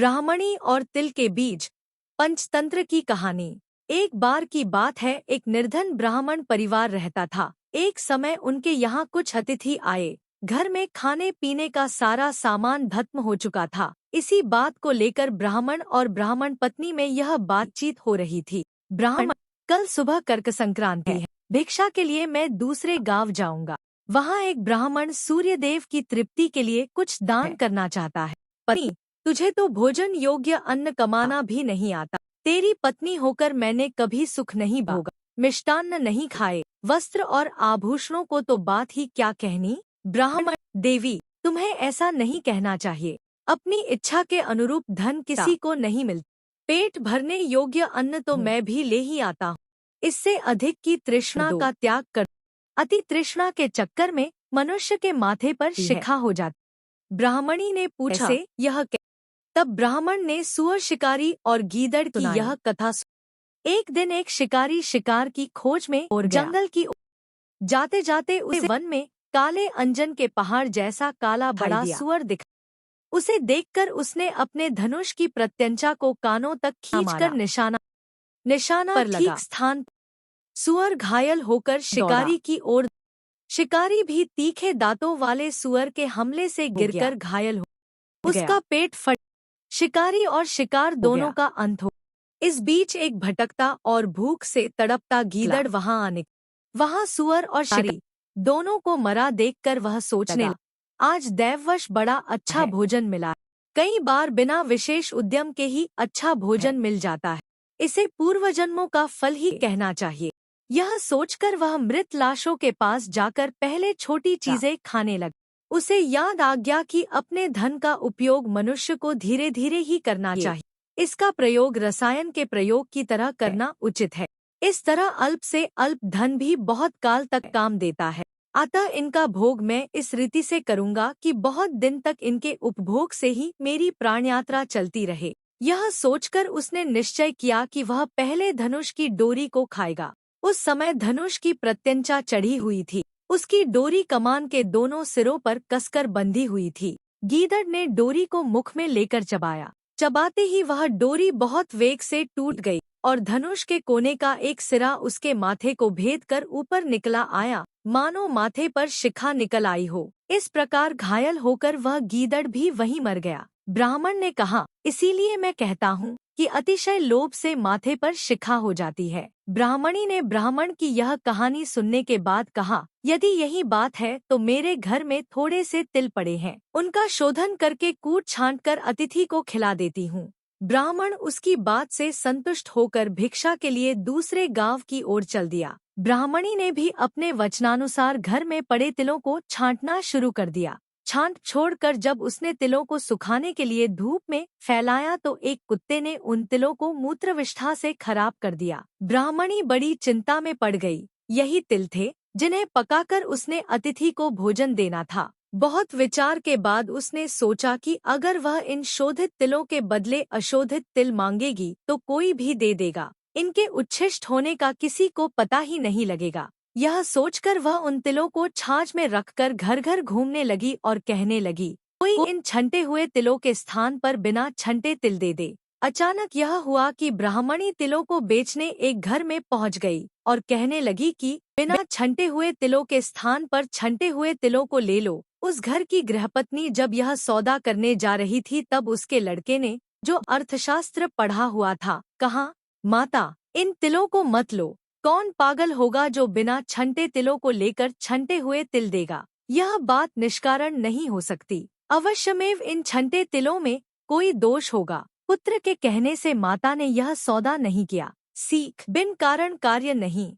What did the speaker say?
ब्राह्मणी और तिल के बीज, पंचतंत्र की कहानी। एक बार की बात है, एक निर्धन ब्राह्मण परिवार रहता था। एक समय उनके यहाँ कुछ अतिथि आए। घर में खाने पीने का सारा सामान खत्म हो चुका था। इसी बात को लेकर ब्राह्मण और ब्राह्मण पत्नी में यह बातचीत हो रही थी। ब्राह्मण, कल सुबह कर्क संक्रांति है, भिक्षा के लिए मैं दूसरे गांव जाऊंगा। वहाँ एक ब्राह्मण सूर्यदेव की तृप्ति के लिए कुछ दान करना चाहता है। पत्नी, तुझे तो भोजन योग्य अन्न कमाना भी नहीं आता। तेरी पत्नी होकर मैंने कभी सुख नहीं भोगा, मिष्टान्न नहीं खाए, वस्त्र और आभूषणों को तो बात ही क्या कहनी। ब्राह्मण, देवी, तुम्हें ऐसा नहीं कहना चाहिए। अपनी इच्छा के अनुरूप धन किसी को नहीं मिलता। पेट भरने योग्य अन्न तो मैं भी ले ही आता हूँ। इससे अधिक की तृष्णा का त्याग कर। अति तृष्णा के चक्कर में मनुष्य के माथे पर शिखा हो जाती। ब्राह्मणी ने पूछा, यह तब ब्राह्मण ने सुअर शिकारी और गीदड़ की यह कथा सुनी। एक दिन एक शिकारी शिकार की खोज में जंगल की जाते जाते उसे वन में काले अंजन के पहाड़ जैसा काला बड़ा सुअर दिखा। उसे देखकर उसने अपने धनुष की प्रत्यंचा को कानों तक खींचकर निशाना पर ठीक स्थान। सुअर घायल होकर शिकारी की ओर। शिकारी भी तीखे दांतों वाले सुअर के हमले से गिरकर घायल हो। उसका पेट फट। शिकारी और शिकार दोनों का अंत हो। इस बीच एक भटकता और भूख से तड़पता गीदड़ वहां आने। वहां सुअर और शिकारी दोनों को मरा देखकर वह सोचने लगा, आज दैववश बड़ा अच्छा भोजन मिला। कई बार बिना विशेष उद्यम के ही अच्छा भोजन मिल जाता है। इसे पूर्वजन्मों का फल ही कहना चाहिए। यह सोचकर वह मृत लाशों के पास जाकर पहले छोटी चीजें खाने लगा। उसे याद आ गया कि अपने धन का उपयोग मनुष्य को धीरे धीरे ही करना चाहिए। इसका प्रयोग रसायन के प्रयोग की तरह करना उचित है। इस तरह अल्प से अल्प धन भी बहुत काल तक काम देता है। अतः इनका भोग मैं इस रीति से करूंगा कि बहुत दिन तक इनके उपभोग से ही मेरी प्राण यात्रा चलती रहे। यह सोचकर उसने निश्चय किया कि वह पहले धनुष की डोरी को खाएगा। उस समय धनुष की प्रत्यंचा चढ़ी हुई थी। उसकी डोरी कमान के दोनों सिरों पर कसकर बंधी हुई थी। गीदड़ ने डोरी को मुख में लेकर चबाया। चबाते ही वह डोरी बहुत वेग से टूट गई और धनुष के कोने का एक सिरा उसके माथे को भेद कर ऊपर निकला आया, मानो माथे पर शिखा निकल आई हो। इस प्रकार घायल होकर वह गीदड़ भी वहीं मर गया। ब्राह्मण ने कहा, इसीलिए मैं कहता हूँ कि अतिशय लोभ से माथे पर शिखा हो जाती है। ब्राह्मणी ने ब्राह्मण की यह कहानी सुनने के बाद कहा, यदि यही बात है तो मेरे घर में थोड़े से तिल पड़े हैं, उनका शोधन करके कूट छांट कर अतिथि को खिला देती हूँ। ब्राह्मण उसकी बात से संतुष्ट होकर भिक्षा के लिए दूसरे गांव की ओर चल दिया। ब्राह्मणी ने भी अपने वचनानुसार घर में पड़े तिलों को छांटना शुरू कर दिया। छांट छोड़कर जब उसने तिलों को सुखाने के लिए धूप में फैलाया तो एक कुत्ते ने उन तिलों को मूत्रविष्ठा से खराब कर दिया। ब्राह्मणी बड़ी चिंता में पड़ गई। यही तिल थे जिन्हें पकाकर उसने अतिथि को भोजन देना था। बहुत विचार के बाद उसने सोचा कि अगर वह इन शोधित तिलों के बदले अशोधित तिल मांगेगी तो कोई भी दे देगा। इनके उच्छिष्ट होने का किसी को पता ही नहीं लगेगा। यह सोचकर वह उन तिलों को छाछ में रखकर घर घर घूमने लगी और कहने लगी, कोई इन छंटे हुए तिलों के स्थान पर बिना छंटे तिल दे दे। अचानक यह हुआ कि ब्राह्मणी तिलों को बेचने एक घर में पहुंच गई और कहने लगी कि बिना छंटे हुए तिलों के स्थान पर छंटे हुए तिलों को ले लो। उस घर की गृहपत्नी जब यह सौदा करने जा रही थी तब उसके लड़के ने, जो अर्थशास्त्र पढ़ा हुआ था, कहा, माता, इन तिलों को मत लो। कौन पागल होगा जो बिना छंटे तिलों को लेकर छंटे हुए तिल देगा। यह बात निष्कारण नहीं हो सकती। अवश्यमेव इन छंटे तिलों में कोई दोष होगा। पुत्र के कहने से माता ने यह सौदा नहीं किया। सीख, बिन कारण कार्य नहीं।